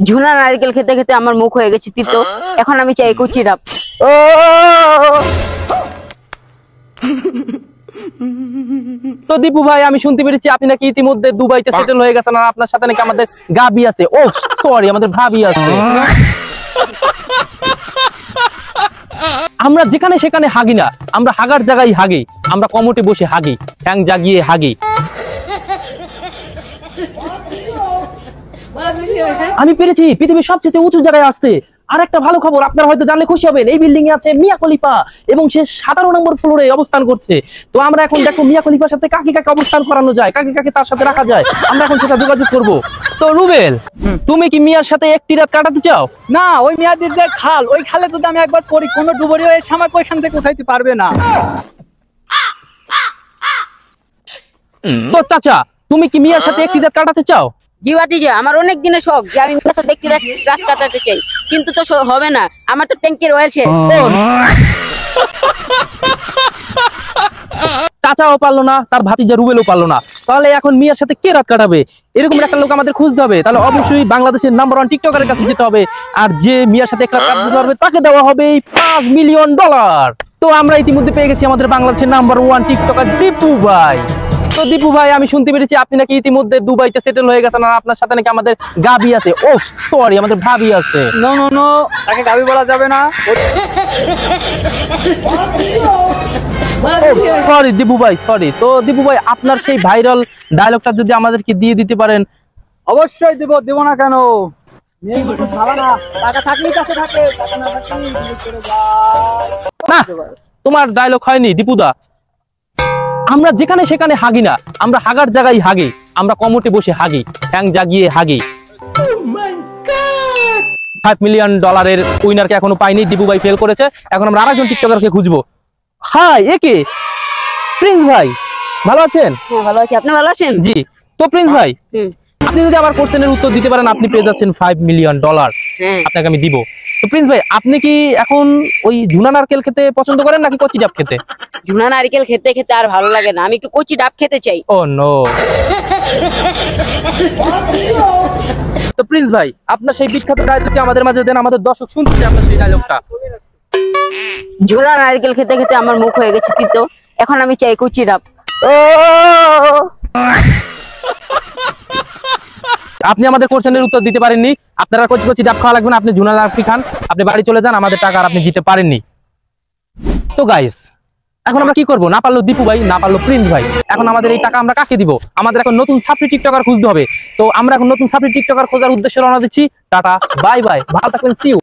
ঝুনা নারকেল খেতে খেতে আমার মুখ হয়ে গেছে তিতো, এখন আমি চাই কচি ডাব। ও তো দীপু ভাই, আমি শুনতে পেরেছি আপনি নাকি ইতিমধ্যে দুবাইতে সেটেল হয়ে গেছেন, আর আপনার সাথে নাকি আমাদের গাবি আছে। ও সরি, আমাদের ভাবি আছে। আমরা যেখানে সেখানে হাগি না, আমরা হাগার জায়গায় হাগি, আমরা কমোটে বসে হাগি, ঠ্যাং জাগিয়ে হাগি। আমি পেরেছি পৃথিবীর সবচেয়ে উঁচু জায়গায় আসতে। আর একটা ভালো খবর আপনারা হয়তো জানলে খুশি হবেন, এই বিল্ডিং এ আছে মিয়া খলিফা এবং সে 17 নম্বর ফ্লোরে অবস্থান করছে। তো আমরা এখন দেখো মিয়া খলিফার সাথে কাকে কাকে অবস্থান করানো যায়, কাকে কাকে তার সাথে রাখা যায়, আমরা এখন সেটা যোগাযোগ করব। তো রুবেল, তুমি কি মিয়ার সাথে একটি রাত কাটাতে চাও? না, ওই মিয়াদের যে খাল, ওই খালে যদি আমি একবার পড়ি, কোনো ডুবুরি ওই আমাকে ওইখান থেকে উঠাইতে পারবে না। তো চাচা, তুমি কি মিয়ার সাথে একটি রাত কাটাতে চাও? জি ভাতিজা, আমার অনেক দিনের শখ যে আমি মিয়ার সাথে একটি রাত কাটাতে চাই, কিন্তু তো হবে না, আমার তো ট্যাঙ্কের অয়েল শেষ। চাচাও পারলো না, তার ভাতিজা রুবেলও পারলো না, তাহলে এখন মিয়ার সাথে কে রাত কাটাবে? এরকম একটা লোক আমাদের খুঁজতে হবে। তাহলে অবশ্যই বাংলাদেশের নাম্বার 1 টিকটকারের কাছে যেতে হবে, আর যে মিয়ার সাথে এক রাত কাটাতে পারবে তাকে দেওয়া হবে $5 মিলিয়ন। তো আমরা ইতিমধ্যে পেয়ে গেছি আমাদের বাংলাদেশের নাম্বার 1 টিকটকার দীপু ভাই। তো দীপু ভাই, আমি শুনতে পেরেছি আপনি নাকি ইতিমধ্যে দুবাইতে সেটেল হয়ে গেছেন, আর আপনার সাথে নাকি আমাদের গাবি আছে। ও সরি, আমাদের ভাবি আছে। নো নো নো, তাকে গাবি বলা যাবে না। সরি দীপু ভাই, সরি। তো দীপু ভাই, আপনার সেই ভাইরাল ডায়লগটা যদি আমাদেরকে দিয়ে দিতে পারেন। অবশ্যই দেব, দেব না কেন? টাকা থাকলেই কাছে থাকে, টাকা না থাকলেই চলে যায়। না, তোমার ডায়লগ হয়নি দীপুদা। আমরা যেখানে সেখানে হাগি না, আমরা হাগার জায়গায় হাগি, আমরা কমোটে বসে হাগি, ঠ্যাং জাগিয়ে হাগি। $5 মিলিয়ন উইনারকে এখনো পাইনি, দীপু ভাই ফেল করেছে। এখন আমরা আরেকজন টিকটকারকে খুঁজবো। হাই, একে প্রিন্স ভাই, ভালো আছেন? হ্যাঁ ভালো আছি, আপনি ভালো আছেন? জি। তো প্রিন্স ভাই, আপনি যদি আমার কোশ্চেনের উত্তর দিতে পারেন, আপনি পেয়ে যাচ্ছেন $5 মিলিয়ন, আপনাকে আমি দিব। তো প্রিন্স ভাই, আপনি কি এখন ওই ঝুনা নারকেল খেতে পছন্দ করেন নাকি কচি ডাব খেতে? ঝুনা নারকেল খেতে খেতে আর ভালো লাগে না, আমি একটু কচি ডাব খেতে চাই। ও নো। তো প্রিন্স ভাই, আপনার সেই বিখ্যাত ডায়লগটি আমাদের মাঝে দেন, আমাদের দর্শক শুনতে চায় আপনার সেই ডায়লগটা। ঝুনা নারকেল খেতে খেতে আমার মুখ হয়ে গেছে তিতো, এখন আমি চাই কচি ডাব। ও আপনি আমাদের কোশ্চেনের উত্তর দিতে পারেননি, আপনারা কচি কচি ডাব খাওয়া লাগবে না, আপনি ঝুনা ডাবটি খান, আপনি বাড়ি চলে যান, আমাদের টাকা আর আপনি জিতে পারেননি। তো গাইস, এখন আমরা কি করবো? না পারলো দীপু ভাই, না পারলো প্রিন্স ভাই, এখন আমাদের এই টাকা আমরা কাকে দিব? আমাদের এখন নতুন সাপ্লি টিকটকার খুঁজতে হবে। তো আমরা এখন নতুন সাপ্লি টিকটকার খোঁজার উদ্দেশ্যে রওনা দিচ্ছি। টাটা, বাই বাই, ভালো থাকবেন, সি ইউ।